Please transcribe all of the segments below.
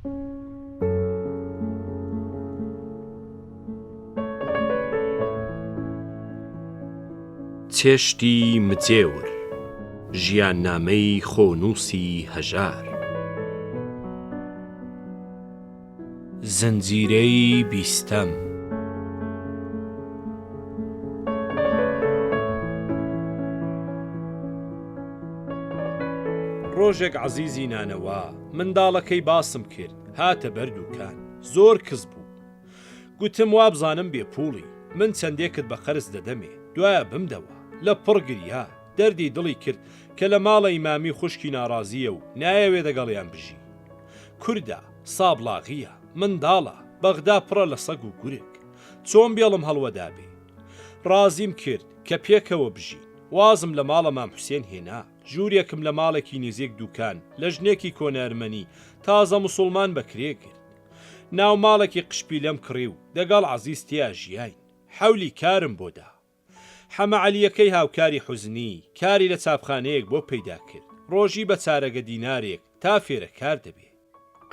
چێشتی مجێور، ژیان نامەی خۆنووسی هەژار. زنجیرەی بیستەم. ڕۆژێک عەزیزی نانەوا منداڵەکەی باسم کرد هاتە بەر دووکان. زۆر کز بوو. گوتم وابزانم بێپوڵی، من چەندێکت بە قەرز دەدەمێ، دوایە بمدەوە. لە پڕ گریا دەردی دڵی کرد کە لە ماڵی مامی خوشکی ناڕازیە و نایەوێ دەگەڵیان بژی. کووردا سابلاغیە، منداڵە، بەغدا پڕە لە سەگ و گورگ. چۆن بێڵم هەڵوەدا بێ؟ ڕازیم کرد کە پێکەوە بژین. وازم لە ماڵە مام حوسێن هێنا. ژوورێکم لە ماڵێکی نزیک دووکان لە ژنێکی کۆنەرمەنی تازە موسڵمان بەکرێ کرد. ناو ماڵێکی قشپی لەم کڕی و دەگەڵ عەزیز تیا ژیاین. حەولی کارم بۆدا. حەمە عەلیەکەی هاوکاری حوزنی کاری لە چاپخانەیەک بۆ پەیدا کرد. ڕۆژی بە چارەگە دینارێک تا فێرە کار دەبێ.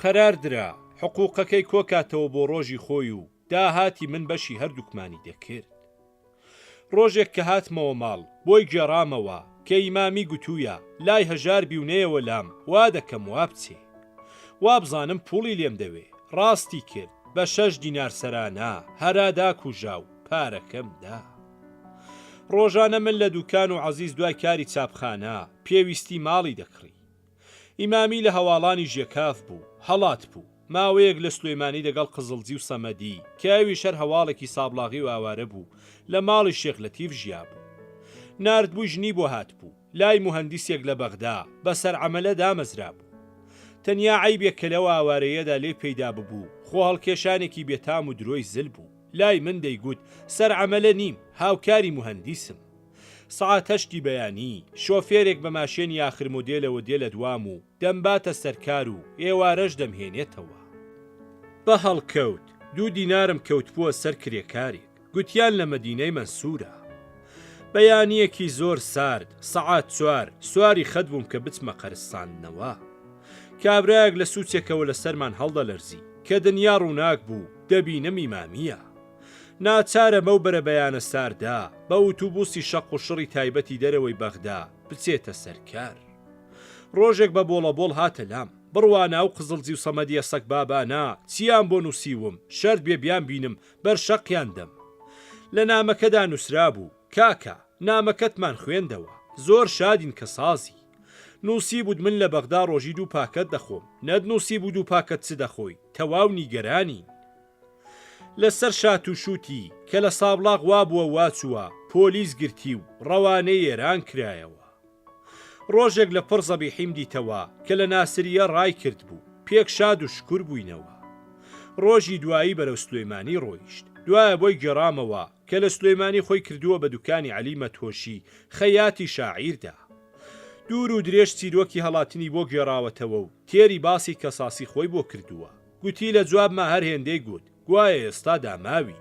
قەرار درا حقوقەکەی کۆکاتەوە بۆ ڕۆژی خۆی و داهاتی من بەشی هەردووکمانی دەکرد. ڕۆژێک کە هاتمەوە ماڵ بۆی گێڕامەوە کە ئیمامی گوتوویە لای هەژار بیونەیەوە لام وا دەکەم وا بچێ. وابزانم پوڵی لێم دەوێ. ڕاستی کرد بە 6 دینار سەرانە هەرادا کوژاو پارەکەم دا. ڕۆژانە من لە دووکان و عەزیز دوای کاری چاپخانە پێویستی ماڵی دەکڕی. ئیمامی لە هەواڵانی ژێکاف بوو، هەڵات بوو. ماوەیەک لە سلێمانی دەگەڵ قزڵجی و سەمەدی کە ئەوی شەر هەواڵێکی سابلاغی و ئاوارە بوو لە ماڵی شێخ لەتیف ژیا بوو. ناردبووی ژنی بۆ هات بوو لای موهەندیسێک لە بەغدا بەسەر عەمەلە دامەزرا بوو. تەنیا عەیبێک کە لەو ئاوارەیەدا لێ پەیدا ببوو خۆ هەڵکێشانێکی بێتام و درۆی زل بوو. لای من دەیگوت سەر عەمەلە نیم، هاوکاری موهەندیسم. سەعات 8 بەیانی شۆفێرێک بە ماشێنی ئاخر مۆدێلەوە دێ لە دوام و دەمباتە سەرکار و ئێوارەش دەمهێنێتەوە. بە هەڵکەوت 2 دینارم کەوتبووە سەر کرێکارێک. گوتیان لە مەدینەی مەنسوورە. بەیانیەکی زۆر سارد سەعات 4 سواری خەت بووم کە بچمە قەرستاندنەوە. کابرایەک لە سوچێکەوە لە سەرمان هەڵدەلەرزی کە دنیا ڕووناک بوو دەبینم ئیمامیە. ناچارە بەو بەرە بەیانە ساردا بە ئۆتوبوسی شەق و شڕی تایبەتی دەرەوەی بەغدا بچێتە سەرکار. ڕۆژێک بە بۆڵەبۆڵ هاتە لام. بڕوانە و قزڵجی و سەمەدیە سەگ بابانە چیان بۆ نووسیوم شەرت بێبیان بینم بەرشەقیان دەم. لە نامەکەدا نووسرا بوو کاکە نامەکەتمان خوێندەوە، زۆر شادین کە سازی. نووسی بود من لە بەغدا ڕۆژی 2 پاکەت دەخۆم، نەت نووسی بود 2 پاکەت چ دەخۆی، تەواو نیگەرانی. لەسەر شات و شووتی کە لە سابلاغ وابووە واچووە پۆلیس گرتی و ڕەوانەی ئێران کرایەوە. ڕۆژێک لە پڕ زەبیحیم دیتەوە کە لە ناسریە ڕای کرد بوو، پێک شاد و شکور بووینەوە. ڕۆژی دوایی بەرەو سلێمانی ڕۆیشت. دوایە بۆی گێڕامەوە کە لە سلێمانی خۆی کردووە بە دوکانی عەلی مەتۆشی خەیاتی شاعیردا. دوور و درێژ چیرۆکی هەڵاتنی بۆ گێڕاوەتەوە و تێری باسی کەساسی خۆی بۆ کردووە. گوتی لە جوابما هەر هێندەی گوت گوایە ئێستا داماوی.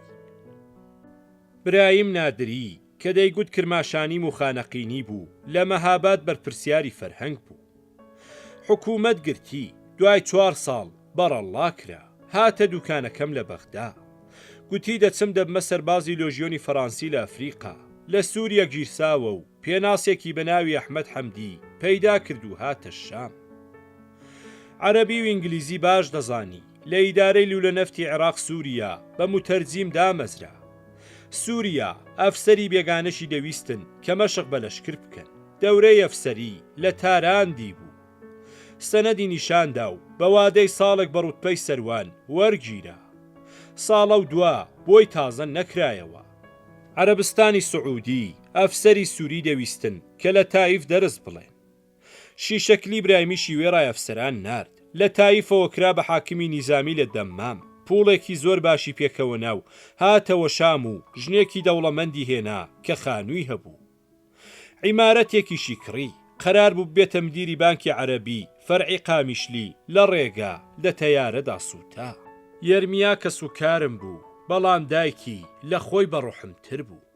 برایم نادری کە دەیگوت کرماشانی موخانەقینی بوو لە مەهاباد بەرپرسیاری فەرهەنگ بوو. حکوومەت گرتی دوای 4 ساڵ بەڕەڵا کرا. هاتە دوکانەکەم لە بەغدا. گوتی دەچم دەبمە سەربازی لۆژیۆنی فەڕانسی لە ئەفریقا. لە سووریا گیرساوە و پێناسێکی بە ناوی ئەحمەد حەمدی پەیدا کرد و هاتە شام. عەرەبی و ئینگلیزی باش دەزانی. لە ئیدارەی لولە نەفتی عێراق سووریا بە موتەرجیم دامەزرا. سووریا ئەفسەری بێگانەشی دەویستن کە مەشق بە لەشکر بکەن. دەورەی ئەفسەری لە تاراندی بوو. سەنەدی نیشاندا و بە وادەی ساڵێک بە ڕوتبەی سەروان وەرگیرە. ساڵە و 2 بۆی تازە نەکرایەوە. عەرەبستانی سوعودی ئەفسەری سووری دەویستن کە لە تایف دەرز بڵێن. شیشەکلی برایمیشی وێڕای ئەفسەران نارد. لە تایفەوە کرا بە حاکمی نیزامی لە دەمام. پوڵێکی زۆر باشی پێکەوە ناو هاتەوە شام و ژنێکی دەوڵەمەندی هێنا کە خانووی هەبوو. عیمارەتێکیشی کڕی. قەرار بوو بێتە مدیری بانکی عەرەبی فەرعی قامیشلی لە ڕێگا لە تەیارەدا سووتا. یەرمیا کە سوکارم بوو بەڵام دایکی لە خۆی بەڕوحمتر بوو.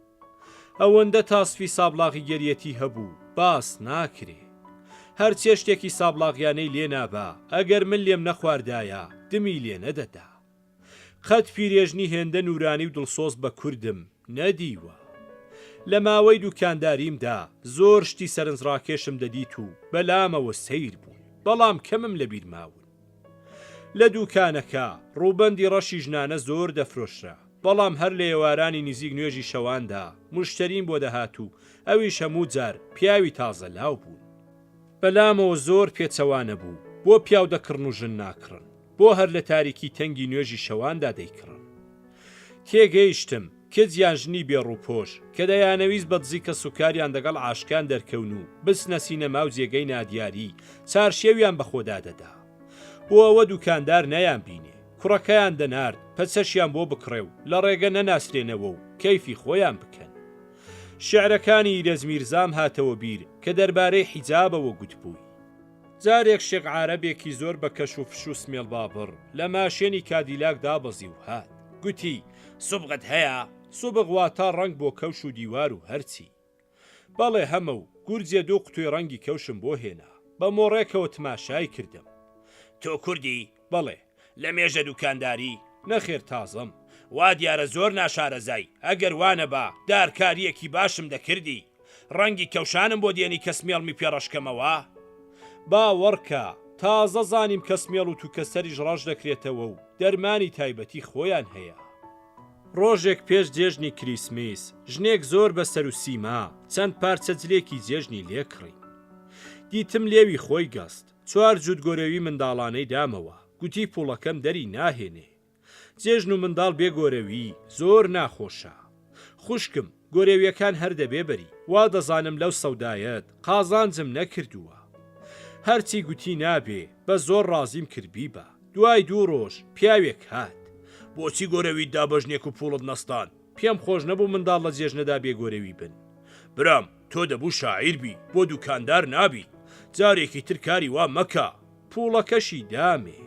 ئەوەندە تاسفی سابلاغی گەریەتی هەبوو باس ناکرێ. هەرچێ شتێکی سابلاغیانەی لێ نابا ئەگەر من لێم نەخواردایە دمی لێ نەدەدا. قەت پیرێژنی هێندە نورانی و دڵسۆز بە کوردم نەدیوە. لە ماوەی دوکانداریمدا زۆر شتی سەرنجڕاکێشم دەدیت و بەلامەوە سەیر بوون، بەڵام کەمم لە بیر ماون. لە دوکانەکە ڕووبەندی ڕەشی ژنانە زۆر دەفرۆشرا، بەڵام هەر لە ئێوارانی نزیک نوێژی شەواندا مشتەریم بۆ دەهات و ئەویش هەموو جار پیاوی تازە لاو بوون. بەلامەوە زۆر پێچەوانە بوو بۆ پیاو دەکڕن و ژن ناکڕن، بۆ هەر لە تاریکی تەنگی نوێژی شەواندا دەیکڕن. تێگەیشتم کێجیان ژنی بێڕووپۆش کە دەیانەویست بە دزی کە سوکاریان دەگەڵ عاشکان دەرکەون و بچنە سینەما و جێگەی نادیاری چارشێویان بەخۆدا دەدا. بۆ ئەوە دوکاندار نەیان بینێ، کوڕەکەیان دەنارد پەچەشیان بۆ بکڕێ و لە ڕێگە نەناسرێنەوە و کەیفی خۆیان بکەن. شێعرەکانی ئیرەزمیرزام هاتەوە بیر کە دەربارەی حیجابەوە گوتبووی. جارێک شێخ عارەبێکی زۆر بە کەش و فش و سمێڵ بابڕ لە ماشێنی کادیلاک دابەزی و هات. گوتی سوبغت هەیە؟ سوبغ واتە ڕنگ بۆ کەوش و دیوار و هەرچی. بەڵێ هەمە و گورجێ دوو قوتوی ڕەنگی کەوشم بۆ هێنا، بە مۆڕێکەوە تماشای کردم. تۆ کوردی؟ بەڵێ. لە مێژە دوکانداری؟ نەخێر تازەم. وا دیارە زۆر ناشارەزای، ئەگەر وانە با دارکاریەکی باشم دەکردی. ڕەنگی کەوشانم بۆ دێنی کە سمێڵمی پێڕەشکەمەوە. باوەڕکە تازە زانیم کە سمێڵ و تووکەسەریش ڕەش دەکرێتەوە و دەرمانی تایبەتی خۆیان هەیە. ڕۆژێک پێش جێژنی کریسمس ژنێک زۆر بەسەر و سیما چەند پارچە جلێکی جێژنی لێکڕی. دیتم لێوی خۆی گەست، 4 جووت گۆرەوی منداڵانەی دامەوە، گوتی پوڵەکەم دەری ناهێنێ. جێژن و منداڵ بێگۆرەوی زۆر ناخۆشە. خوشکم گۆرەویەکان هەر دەبێ بەری، وا دەزانم لەو سەودایەت قازانجم نەکردووە. هەرچی گوتی نابێ بە زۆر ڕازیم کردبی بە. دوای 2 ڕۆژ پیاوێک هات. بۆچی گۆرەوی دابەژنێک و پوڵت نەستان؟ پێم خۆش نەبوو منداڵ لە جێژنەدا بێگۆرەوی بن. برام تۆ دەبوو شاعیربی بۆ دوکاندار نابی، جارێکی تر کاری وا مەکە. پوڵەکەشی دامێ.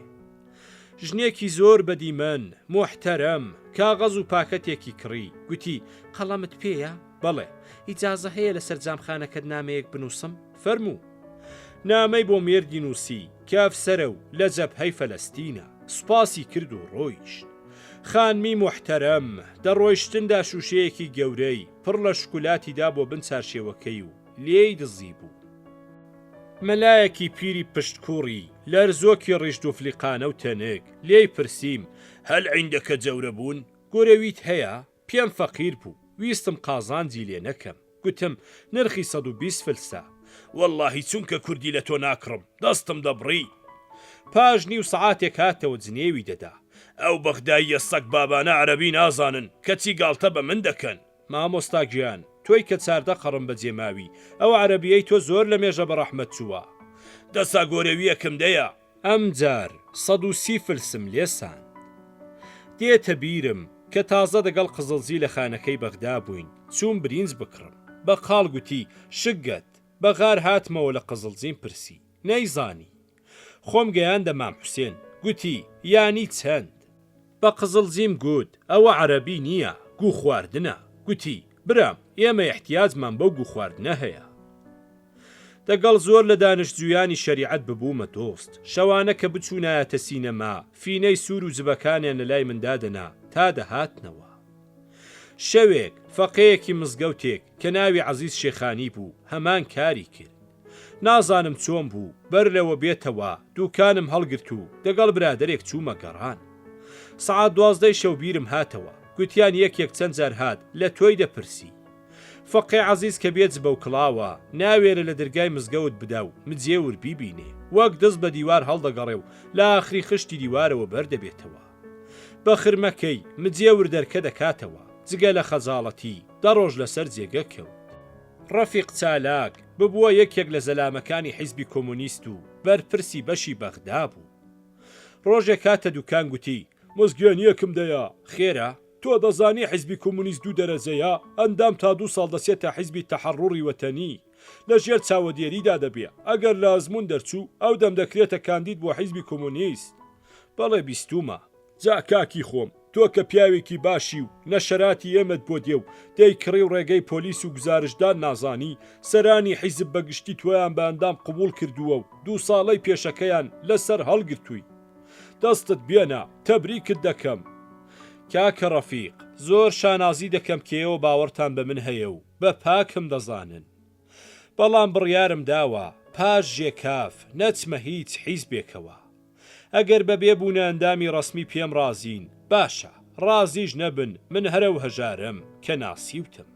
ژنێکی زۆر بەدیمەن محتەرەم کاغەز و پاکەتێکی کڕی، گوتی قەڵەمت پێیە؟ بەڵێ. ئیجازە هەیە لە سەرجامخانەکەت نامەیەک بنووسم؟ فەرموو. نامەی بۆ مێردی نووسی کە ئەفسەرە و لە جەبهەی فەلەستینە. سوپاسی کرد و ڕۆیشت. خانمی محتەرەم دەڕۆیشتندا شوشەیەکی گەورەی پڕ لە شکولاتیدا بۆ بن چارشێوەکەی و لێی دزی بوو. مەلایەکی پیری پشتکوڕی لەرزۆکی ڕیشت و فلیقانە و تەنێک لێی پرسییم هەل عیندەکە جەورە بوون؟ گۆرەویت هەیە؟ پێم فەقیر بوو، ویستم قازانجی لێ نەکەم. گوتم نرخی 120 فلسە. واللهی چونکە کوردی لە تۆ ناکڕم، دەستم دەبڕی. پاش نیو سەعاتێک هاتەوە جنێوی دەدا. ئەو بەغداییە سەگ بابانە عەرەبی نازانن، کەچی گاڵتە بە من دەکەن. مامۆستا گیان، تۆی کە چاردە قەڕم بەجێماوی، ئەو عەرەبیەی تۆ زۆر لە مێژە بەڕەحمەت چووە. دەسا گۆرەویەکم دەیە. ئەم جار 130 فلسم لێسان. دێتە بیرم کە تازە دەگەڵ قزڵزی لە خانەکەی بەغدا بووین، چوون برینج بکڕم. بە قاڵ گوتی شگەت. بەغار هاتمەوە لە قزڵزیم پرسی، نەیزانی. خۆم گەیاندە مام حوسێن، گوتی یانی چەند؟ بە قزڵزیم گوت ئەوە عەرەبی نییە، گو خواردنە. گوتی برام ئێمە احتیاجمان بەو گو خواردنە هەیە. دەگەڵ زۆر لە دانیشتجویانی شەریعەت ببوومە دۆست. شەوانە کە بچوونایەتە سینەما فینەی سوور و جبەکانیان لە لای مندادەنا تا دەهاتنەوە. شەوێک فەقەیەکی مزگەوتێک کە ناوی عەزیز شێخانی بوو هەمان کاری کرد. نازانم چۆن بوو بەر لەوە بێتەوە دووکانم هەڵگرت و دەگەڵ برادەرێک چوومە گەڕان. سەعات 12 شەو بیرم هاتەوە، گوتیان یەک چەند جار هات لە تۆی دەپرسی. فەقێ عەزیز کە بێت بەو کڵاوە ناوێرە لە دەرگای مزگەوت بدا و مجێور بیبینێ، وەک دەست بە دیوار هەڵدەگەڕێ و لە ئاخری خشتی دیوارەوە بەردەبێتەوە. بە خرمەکەی مجێور دەرکە دەکاتەوە، جگە لە خەجاڵەتی دەڕۆژ لەسەر جێگە کەوت. ڕەفیق چالاک ببووە یەکێک لە زەلامەکانی حیزبی کۆمونیست و بەرپرسی بەشی بەغدا بوو. ڕۆژێک هاتە دوکان گوتی مزگیانیەکم دەیە. خێرە؟ تۆ دەزانی حیزبی کۆمونیست 2 دەرەجەیە، ئەندام تا 2 ساڵ دەسێتە حیزبی تەحەڕوڕی وەتەنی، لە ژێر چاوەدێریدا دەبێ، ئەگەر لە ئەزمون دەرچوو ئەو دەم دەکرێتە کاندید بۆ حیزبی کۆمونیست. بەڵێ بیستومە. جا کاکی خۆم، تۆ کە پیاوێکی باشی و نەشەراتی ئێمەت بۆ دێ و دەی کڕی و ڕێگەی پۆلیس و گزارشدان نازانی سەرانی حیزب بەگشتی تۆیان بە ئەندام قبول کردووە و 2 ساڵەی پێشەکەیان لەسەر هەڵگرتووی دەستت بێنە تەبریکت دەکەم کاکە ڕەفیق زۆر شانازی دەکەم کێەوە باوەڕتان بە من هەیە و بە پاکم دەزانن بەڵام بڕیارم داوە پاش ژێکاف نەچمە هیچ حیزبێکەوە ئەگەر بەبێ بوونە ئەندامی ڕەسمی پێم رازین باشە ڕازیش نەبن من هەرە و هەژارم کە ناسیوتم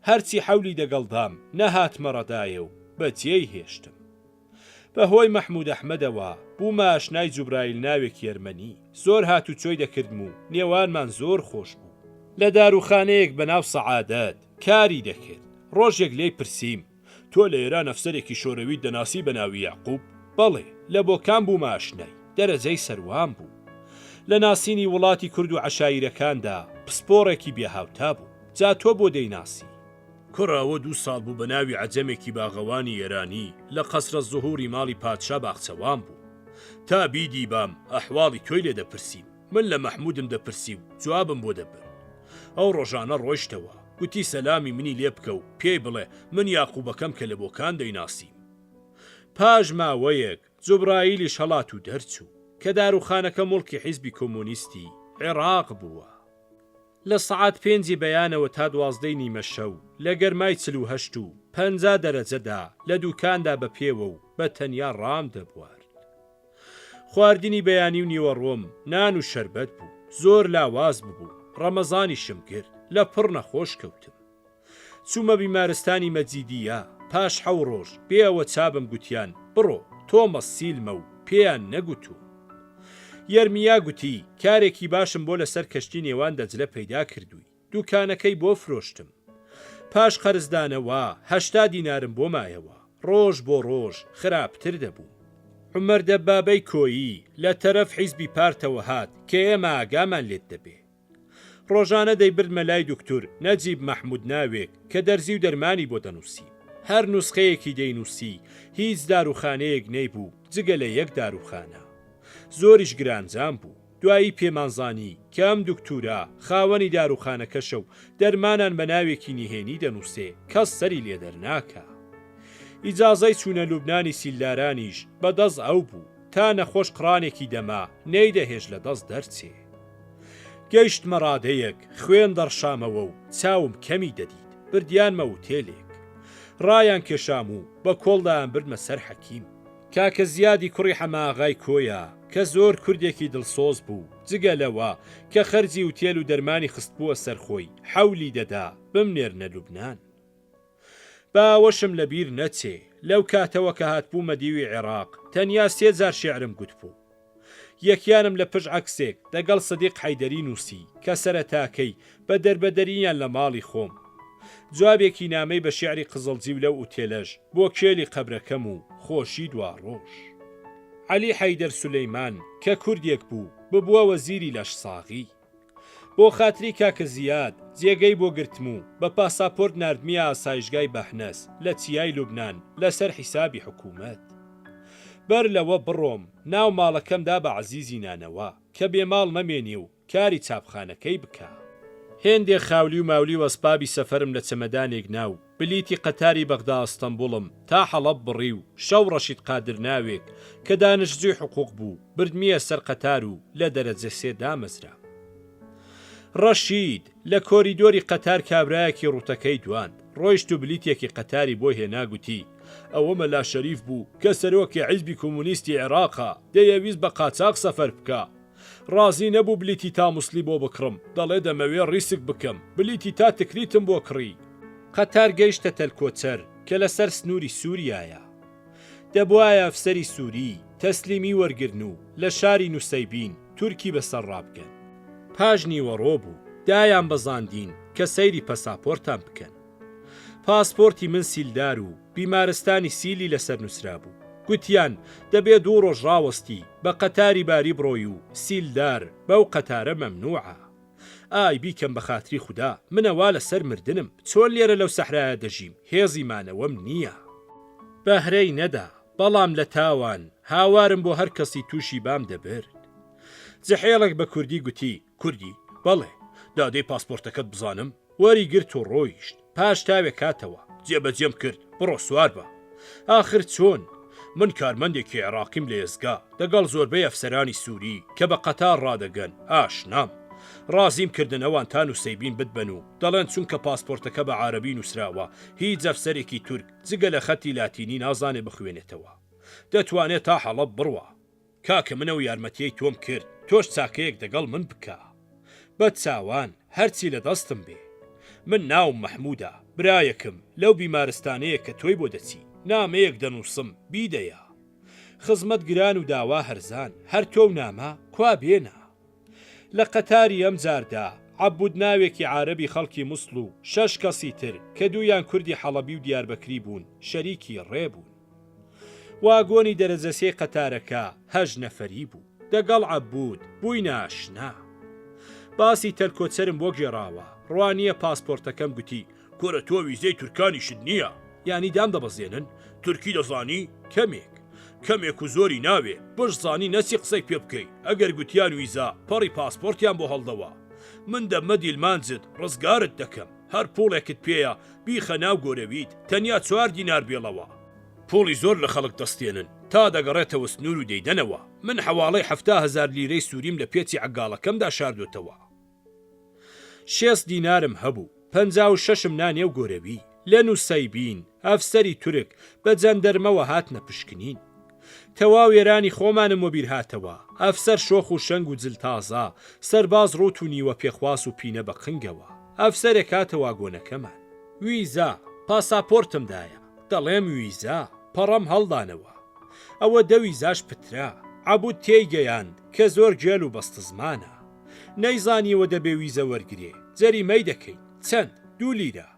هەرچی حەولی دەگەڵدام نەهاتمە ڕەدایە و بەجێی هێشتم بەهۆی مەحموود ئەحمەدەوە بوومە ئاشنای جوبرایل ناوێک یەرمەنی زۆر هاتوچۆی دەکردم و نێوانمان زۆر خۆش بوو لە داروخانەیەک بەناو سەعادەت کاری دەکرد ڕۆژێک لێی پرسییم تۆ لە ئێران ئەفسەرێکی شۆرەوی دەناسی بە ناوی یاعقوب بەڵێ لە بۆکان بوومە ئاشنای دەرەجەی سەروان بوو لە ناسینی وڵاتی کورد و عەشایرەکاندا پسپۆڕێکی بێهاوتا بوو جا تۆ بۆ دەیناسی کوڕەوە 2 ساڵ بوو بە ناوی عەجەمێکی باغەوانی ئێرانی لە قەسرە زوهوری ماڵی پادشا باخچەوان بوو تا بیدی بام ئەحواڵی تۆی لێ دەپرسیم من لە مەحمودم دەپرسی و جوابم بۆ دەبن ئەو ڕۆژانە ڕۆیشتەوە گوتی سەلامی منی لێ بکە و پێی بڵێ من یاقوبەکەم کە لە بۆکان دەیناسیم پاش ماوەیەک جوبراییلیش هەڵات و دەرچوو کە داروخانەکە مڵکی حیزبی کۆمۆنیستی عێراق بووە لە سەعات 5 بەیانەوە تا 12 نیمە شەو لە گەرمای 48 و 50 دەرەجەدا لە دوکاندا بە پێوە و بە تەنیا ڕام دەبوارد خواردنی بەیانی و نیوەڕۆم نان و شەربەت بوو زۆر لاواز ببوو ڕەمەزانی شم کرد لە پڕ نەخۆش کەوتم چوومە بیمارستانی مەجیدیە پاش 7 ڕۆژ بێەوە چابم گوتیان بڕۆ تۆمە سیلمە و پێیان نەگوتو یەرمیا گوتی کارێکی باشم بۆ لەسەر کەشتی نێوان دەجلە پەیدا کردووی دوکانەکەی بۆ فرۆشتم پاش قەرزدانەوە 80 دینارم بۆ مایەوە ڕۆژ بۆ ڕۆژ خراپتر دەبوو عومەر دەبابەی کۆیی لە تەرەف حیزبی پارتەوە هات کە ئێمە ئاگامان لێت دەبێ ڕۆژانە دەیبردمە لای دکتور نەجیب مەحموود ناوێک کە دەرزی و دەرمانی بۆ دەنووسی هەر نوسخەیەکی دەینووسی هیچ داروخانەیەک نەیبوو جگە لە یەک داروخانە زۆریش گرانجان بوو دوایی پێمانزانی کە ئەم دکتورە خاوەنی داروخانەکەشە و دەرمانان بە ناوێکی نهێنی دەنووسێ کەس سەری لێ دەرناکە ئیجازەی چوونە لوبنانی سیلدارانیش بەدەست ئەو بوو تا نەخۆش قڕانێکی دەما نەی دەهێش لە دەست دەرچێ گەیشتمە ڕادەیەک خوێن دەڕشامەوە و چاوم کەمی دەدیت بردیانمە وتێلێک ڕایان کێشام و بە کۆڵدایان بردمە سەر حەکیم کاکە زیادی کوڕی حەماغای کۆیە کە زۆر کوردێکی دڵسۆز بوو جگە لەوە کە خەرجی وتێل و دەرمانی خست بووە سەرخۆی حەولی دەدا بمنێرنە لوبنان باوەشم لەبیر نەچێ لەو کاتەوە کە هاتبوومە دیوی عێراق تەنیا 3000 شێعرم گوت بوو یەکیانم لە پشت عەکسێک دەگەڵ سەدیق حەیدەری نووسی کە سەرەتاکەی بە دەربەدەریان لە ماڵی خۆم جوابێکی نامەی بە شێعری قزڵجی و لەو ئوتێلەش بۆ کێلی قەبرەکەم و خۆشی دوا ڕۆژ عەلی حەیدەر سولەیمان کە کوردێک بوو ببووە وەزیری لەش ساغی بۆ خاتری کاکە زیاد جێگەی بۆ گرتم و بە پاساپۆرت ناردمیە ئاسایشگای بەحنەس لە چیای لوبنان لەسەر حیسابی حکوومەت بەر لەوە بڕۆم ناو ماڵەکەمدا بە عەزیزی نانەوە کە بێماڵ مەمێنی و کاری چاپخانەکەی بکە هێندێک خاولی و ماولی وەسپابی سەفەرم لە چەمەدانێک ناو بلیتی قەتاری بەغدا ئەستەمبوڵم تا حەڵەب بڕی و شەو ڕەشید قادر ناوێک کە دانشجوی حقوق بوو بردمیە سەر قەتار و لە دەرەجە 3 دامەزرا ڕەشید لە کۆریدۆری قەتار کابرایەکی ڕوتەکەی دواند ڕۆیشت و بلیتێکی قەتاری بۆ هێناگوتی ئەوە مەلا شەریف بوو کە سەرۆکی حیزبی کۆمۆنیستی عێراقا دەیەویست بە قاچاق سەفەر بکە ڕازی نەبوو بلیتی تا موسلی بۆ بکڕم دەڵێ دەمەوێ ڕیسک بکەم بلیتی تا تکریتم بۆ کڕی قەتار گەیشتە تەلکۆچەر کە لەسەر سنووری سووریایە دەبوایە ئەفسەری سووری تەسلیمی وەرگرن و لە شاری نوسەیبین تورکی بەسەر ڕابگەن پاش نیوەڕۆ بوو دایان بەزاندین کە سەیری پەساپۆرتان بکەن پاسپۆرتی من سیلدار و بیمارستانی سیلی لەسەر نووسرا بوو گوتیان دەبێت 2 ڕۆژ ڕاوەستی بە قەتاری باری بڕۆی و سیلدار بەو قەتارە مەمنوعە ئای بیکەم بە خاتری خوددا منەوا لەسەر مردنم چۆن لێرە لەو سەحرایە دەژیم هێزیمانەوەم نییە بەهرەی نەدا بەڵام لە تاوان هاوارم بۆ هەر کەسی تووشی بام دەبرد جەحێڵێک بە کوردی گوتی کوردی بەڵێ دادەی پاسپۆرتەکەت بزانم وەری گرت و ڕۆیشت پاش تاوێک کاتەوە جێبەجێم کرد بڕۆ سوار بە آخر چۆن من کارمەندێکی عێراقیم لە ئێزگا لەگەڵ زۆربەی ئەفسەرانی سووری کە بە قەتار ڕادەگەن ئاشنام ڕازیم کردن ئەوان تان و سەیبین بتبەن و دەڵێن چونکە پاسپۆرتەکە بە عارەبی نووسراوە هیچ ئەفسەرێکی تورک جگە لە خەتی لاتینی نازانێ بخوێنێتەوە دەتوانێت تا حەڵەب بڕوە کاکە منە و یارمەتیەی تۆم کرد تۆش چاکەیەک دەگەڵ من بکە بە چاوان هەرچی لە دەستم بێ من ناوم مەحموودە برایەکم لەو بیمارستانەیە کە تۆی بۆ دەچی نامەیەک دەنووسم بیدەیە خزمەت گران و داوا هەرزان هەر تۆ و نامە کوا بێنە لە قەتاری ئەم جاردا عەبود ناوێکی عارەبی خەڵکی موسڵ و 6 کەسی تر کە دوویان کوردی حەڵەبی و دیاربەکری بوون شەریکی ڕێبوون واگۆنی دەرەجەسەی قەتارەکە 8 نەفەری بوو دەگەڵ عەبود بووینە ئاشنا باسی تەلکۆچەرم بۆ گێڕاوە ڕوانیە پاسپۆرتەکەم گوتی کۆرە تۆ ویزەی تورکانیشت نییە یانی دام دەبەزێنن تورکی دەزانی کەمێک و زۆری ناوێ بش زانی نەچی قسەی پێ بکەی ئەگەر گوتیان ویزا پەڕی پاسپۆرتیان بۆ هەڵدەوە من دەمە دیلمانجت ڕزگارت دەکەم هەر پوڵێکت پێیە بیخە ناو گۆرەویت تەنیا 4 دینار بێڵەوە پوڵی زۆر لە خەڵک دەستێنن تا دەگەڕێتەوە سنوور و دەیدەنەوە من حواڵەی 70,000 لیرەی سووریم لە پێچی عەگاڵەکەمدا شاردوتەوە 6 دینارم هەبوو 56م نانێ و گۆرەوی لە نووسەیبین ئەفسەری تورک بە جەندەرمەوە هاتنە پشکنین تەواو وێرانی خۆمانم وەبیر هاتەوە ئەفسەر شۆخ و شەنگ و جلتازا سەرباز ڕوت و نیوە پێخواس و پینە بە قنگەوە ئەفسەرێک هاتە واگۆنەکەمان ویزا پاساپۆرتمدایە دەڵێم ویزا پەڕەم هەڵدانەوە ئەوە دەویزاش پترا عەبود تێیگەیاند کە زۆر گێل و بەستە زمانە نەیزانیەوە دەبێ ویزە وەرگێ جەریمەی دەکەین چەند 2 لیرە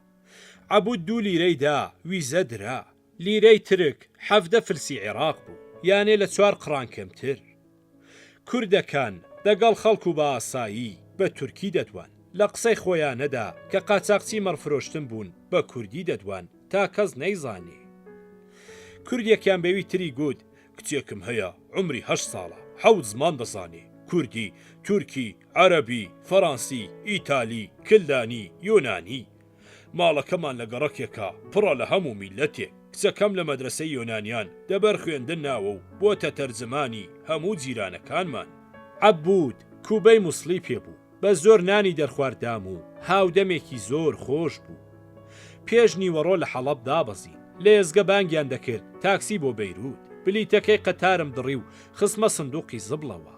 عەبود 2 لیرەی دا ویزە درا لیرەی ترک 17 فلسی عێراق بوو یانێ لە 4 قڕان کەمتر کوردەکان دەگەڵ خەڵک و بە ئاسایی بە تورکی دەدوان لە قسەی خۆیانەدا کە قاچاقچی مەڕفرۆشتن بوون بە کوردی دەدوان تا کەس نەیزانێ کوردێکیان بەوی تری گوت کچێکم هەیە عمری 8 ساڵە 7 زمان دەزانێ کوردی تورکی عەرەبی فەڕەنسی ئیتالی کلدانی یۆنانی ماڵەکەمان لە گەڕەکێکە پڕە لە هەموو میلەتێک کچەکەم لە مەدرسەی یۆنانیان دەبەر خوێندن ناوە و بۆتە تەرجمانی هەموو جیرانەکانمان عەبود کوبەی موسڵی پێبوو بە زۆر نانی دەرخواردام و هاودەمێکی زۆر خۆش بوو پێش نیوەڕۆ لە حەڵەب دابەزین لە ئێزگە بانگیان دەکرد تاکسی بۆ بەیروت بلیتەکەی قەتارم دڕی و خستمە سندوقی زبڵەوە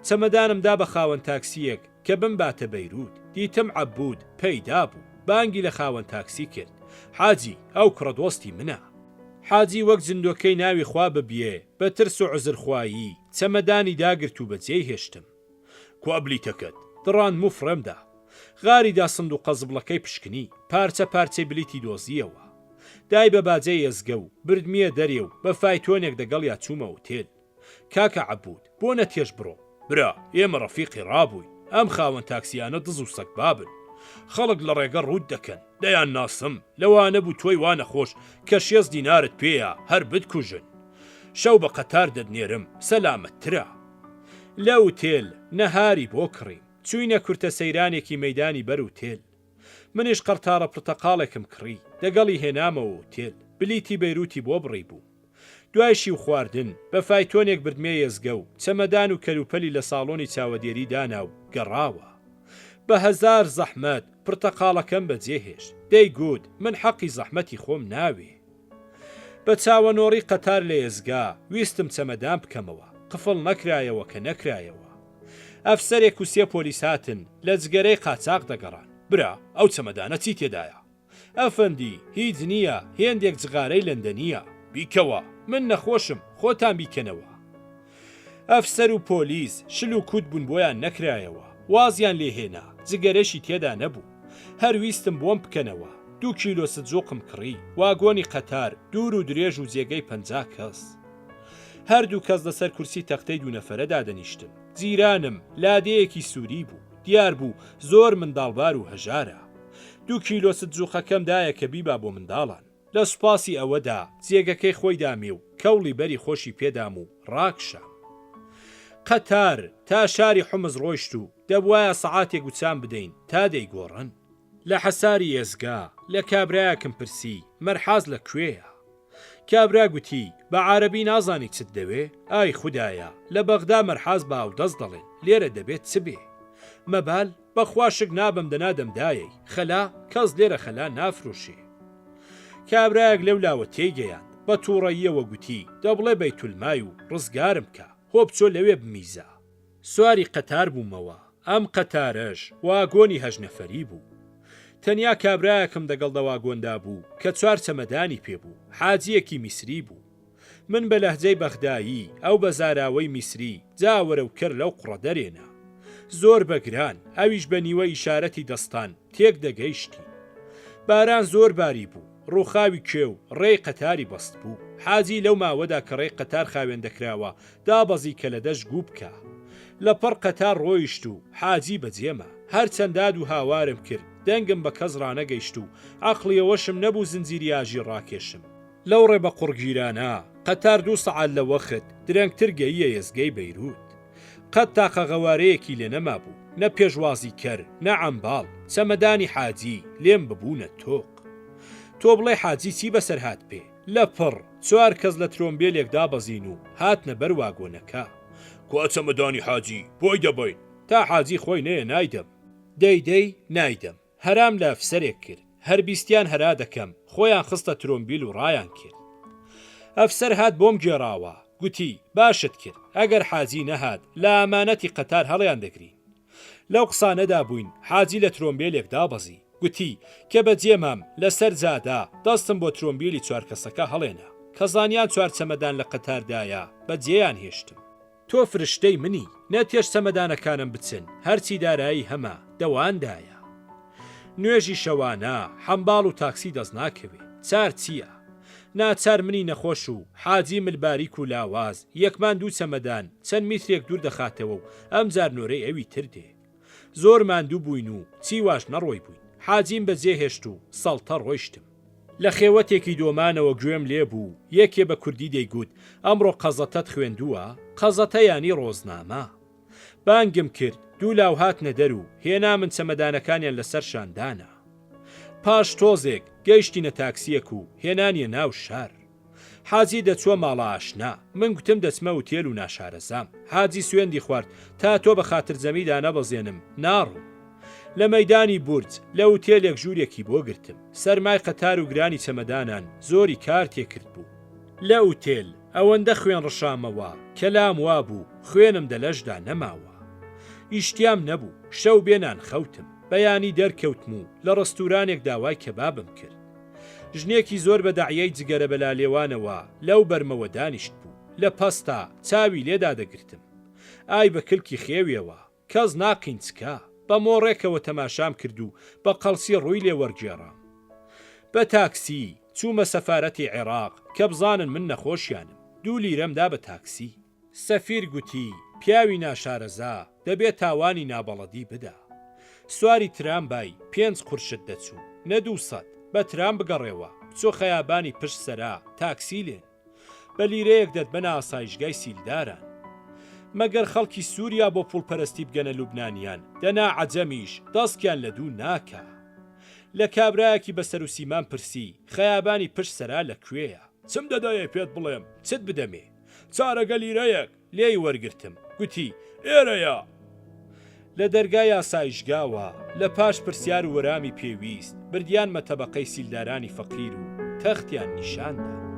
چەمەدانمدا بە خاوەن تاکسیەک کە بمباتە بەیروت دیتم عەبود پەیدا بوو بانگی لە خاوەن تاکسی کرد حاجی ئەو کوڕە دۆستی منە حاجی وەک جندۆکەی ناوی خوا ببیێ بە ترس و عزرخوایی چەمەدانی داگرت و بەجێی هێشتم کوا بلیتەکەت دڕان موفڕێمدا غاریدا سندوقە زبڵەکەی پشکنی پارچە پارچەی بلیتی دۆزیەوە دای بە باجەی ئێزگە و بردمیە دەرێ و بە فایتۆنێک دەگەڵ یا چوومە ئوتێل کاکە عەبود بۆ نەتێش بڕۆ برا ئێمە ڕەفیقی ڕابووی ئەم خاوەن تاکسیانە دز و سەگ بابن خەڵک لە ڕێگە ڕوود دەکەن دەیان ناسم لەوانە بوو تۆی وانە خۆش کە 6 دینارت پێیە هەر بتکوژن شەو بە قەتار دەدنێرم سەلامەتترە لە ئوتێل نەهاری بۆ کڕیم چووینە کورتە سەیرانێکی مەیدانی بەر ئوتێل منیش قەرتارە پرتەقاڵێکم کڕی دەگەڵی هێنامەوە ئوتێل بلیتی بەیروتی بۆ بڕی بوو دوای شیو خواردن بە فایتۆنێک بردمێ ئێزگە و چەمەدان و کەلوپەلی لە ساڵۆنی چاوەدێری دانا و گەڕاوە بە 1000 زەحمەت پرتەقاڵەکەم بەجێهێشت دەیگوت من حەقی زەحمەتی خۆم ناوێ بە چاوەنۆڕی قەتار لە ئێزگا ویستم چەمەدان بکەمەوە قفڵ نەکرایەوە کە نەکرایەوە ئەفسەرێک و 3 پۆلیس هاتن لە جگەرەی قاچاق دەگەڕان برا ئەو چەمەدانە چی تێدایە ئەفەندی هیچ نییە هێندێک جغارەی لەندەنیە بیکەوە من نەخۆشم خۆتان بیکەنەوە ئەفسەر و پۆلیس شل و کوت بوون بۆیان نەکرایەوە وازیان لێهێنا جگەرەشی تێدا نەبوو هەرویستم بۆم بکەنەوە 2 کیلۆ سجۆقم کڕی واگۆنی قەتار دوور و درێژ و جێگەی 50 کەس هەردوو کەس لەسەر کورسی تەختەی 2 نەفەرەدا دەنیشتن جیرانم لادەیەکی سووری بوو دیار بوو زۆر منداڵبار و هەژارە 2 کیلۆ سجۆقەکەم دایە کە بیبا بۆ منداڵان لە سوپاسی ئەوەدا جێگەکەی خۆی دامێ و کەوڵی بەری خۆشی پێدام و ڕاکشە قەتار تا شاری حمز ڕۆیشت و دەبوایە سەعاتێک گوچان بدەین تا دەیگۆڕن. لە حەساری ئێزگا لە کابرایەکم پرسی مەرحاز لەکوێیە؟ کابرا گوتی بە عارەبی نازانی چت دەوێ؟ ئای خودایە لە بەغدا مەرحاز باو دەست دەڵێن لێرە دەبێت چ بێ؟ مەبال بەخوا شک نابم دەنادەمدایەی خەلا کەس لێرە خەلا نافرۆشێ. کابرایەک لەولاوە تێگەیاند بە تووڕەییەوە گوتی دەبڵێ بەیتولمای و ڕزگارم کە خۆ بچۆ لەوێ بمیزە. سواری قەتار بوومەوە، ئەم قەتارەش واگۆنی هەژنەفەری بوو. تەنیا کابرایەکم دەگەڵ دەواگۆندا بوو کە 4 چەمەدانی پێبوو، حاجیەکی میسری بوو. من بە لەهجەی بەغدایی ئەو بە زاراوەی میسری جاوەرە و کەر لەو قوڕە دەرێنە. زۆر بەگران ئەویش بە نیوە ئیشارەتی دەستان تێک دەگەیشتی. باران زۆر باری بوو، ڕووخاوی کێو ڕێی قەتاری بەست بوو. حاجی لەو ماوەدا کە ڕێی قەتار خاوێن دەکراوە دابەزی کە لە دەشت گوو بکە. لە پڕ قەتار ڕۆیشت و حاجی بەجێمە هەرچەنداد و هاوارم کرد دەنگم بە کەس ڕانەگەیشت و عەقڵیەوەشم نەبوو زنجیریاژی ڕاکێشم. لەو ڕێ بە قوڕگیرانە قەتار 2 سەعات لە وەخت درەنگتر گەییە ئێزگەی بەیروت. قەت تاقە غەوارەیەکی لێ نەما بوو، نە پێشوازی کەر نە عەمباڵ، چەمەدانی حاجی لێم ببوونە تۆق. تۆ بڵێ حاجی چی بەسەر هات پێ؟ لە پڕ 4 کەس لە ترۆمبێلێک دابەزین و هاتنە بەر واگۆنەکە. کوا چەمەدانی حاجی بۆی دەبین؟ تا حاجی خۆی نەیە نایدەم. دەی نایدەم. هەرام لە ئەفسەرێک کرد، هەر بیستیان هەرا دەکەم، خۆیان خستە ترۆمبیل و ڕایان کرد. ئەفسەر هات بۆم گێڕاوە، گوتی باشت کرد، ئەگەر حاجی نەهات لە ئەمانەتی قەتار هەڵیان دەگرین. لەو قسانەدا بووین حاجی لە ترۆمبیلێک دابەزی، گوتی کە بەجێمام لەسەر جادا دەستم بۆ ترۆمبیلی 4 کەسەکە هەڵێنە، کە زانیان 4 چەمەدان لە قەتاردایە بەجێیان هێشتم. تۆ فرشتەی منی، نەتێش چەمەدانەکانم بچن، هەرچی دارایی هەمە دەواندایە. نوێژی شەوانە حەمباڵ و تاکسی دەست ناکەوێ، چار چییە؟ ناچار منی نەخۆش و حاجی ملباریک و لاواز یەکمان 2 چەمەدان چەند میترێک دوور دەخاتەوە و ئەم جار نۆرەی ئەوی تردێ. زۆر ماندوو بووین و چی واش نەڕۆی بووین. حاجیم بەجێ هێشت و سەڵتە ڕۆیشتم. لە خێوەتێکی دۆمانەوە گوێم لێ بوو، یەکێ بە کوردی دەیگوت ئەمڕۆ قەزەتەت خوێندووە؟ قەزەتە ینی ڕۆزنامە. بانگم کرد، 2 لاو هاتنە دەر و هێنا من چەمەدانەکانیان لەسەر شاندانە. پاش تۆزێک گەیشتینە تاکسیەک و هێنانیە ناو شار. حاجی دەچووە ماڵە ئاشنا، من گوتم دەچمە وتێل و ناشارەزام. حاجی سوێندی خوارد تا تۆ بە خاتر جەمیدا نەبەزێنم، ناڕوو. لە مەیدانی بورج لە وتێلێک ژوورێکی بۆ گرتم. سەرمای قەتار و گرانی چەمەدانان زۆری کار تێکرد بوو. لە وتێل ئەوەندە خوێن ڕشامەوە کەلام وا بوو خوێنم دەلەشدا نەماوە. ئیشتیام نەبوو، شەو بێنان خەوتم، بەیانی دەرکەوتم و لە ڕستورانێک داوای کەبابم کرد. ژنێکی زۆر بە داعیەی جگەرە بەلالێوانەوە لەو بەرمەوە دانیشت بوو، لە پەستا چاوی لێدا دەگرتم. ئای بە کلکی خێویەوە کەس ناقین چکە، بە مۆڕێکەوە تەماشام کرد و بە قەڵسی ڕووی لێ وەرگێڕام. بە تاکسی چوومە سەفارەتی عێراق کە بزانن من نەخۆشیانم. 2 لیرەمدا بە تاکسی. سەفیر گوتی پیاوی ناشارەزا دەبێت تاوانی نابەڵەدی بدا. سواری ترامبای 5 قورشت دەچوو، نە 200 بە ترام بگەڕێەوە بچۆ خەیابانی پشت سەرا تاکسی لێن. بە لیرەیەک دەتبەنە ئاسایشگای سیلداران. مەگەر خەڵکی سووریا بۆ پوڵپەرستی بگەنە لوبنانیان دەنا عەجەمیش دەستیان لە دوو ناکە. لە کابرایەکی بەسەر و سیمان پرسی خەیابانی پشت سەرا لەکوێیە؟ چم دەدایە پێت بڵێم چت بدەمێ؟ چارەگە لیرەیەک لێی وەرگرتم، گوتی ئێرەیە. لە دەرگای ئاسایشگاوە لە پاش پرسیار و وەرامی پێویست بردیان مەتەبەقەی سیلدارانی فەقیر و تەختیان نیشاندا.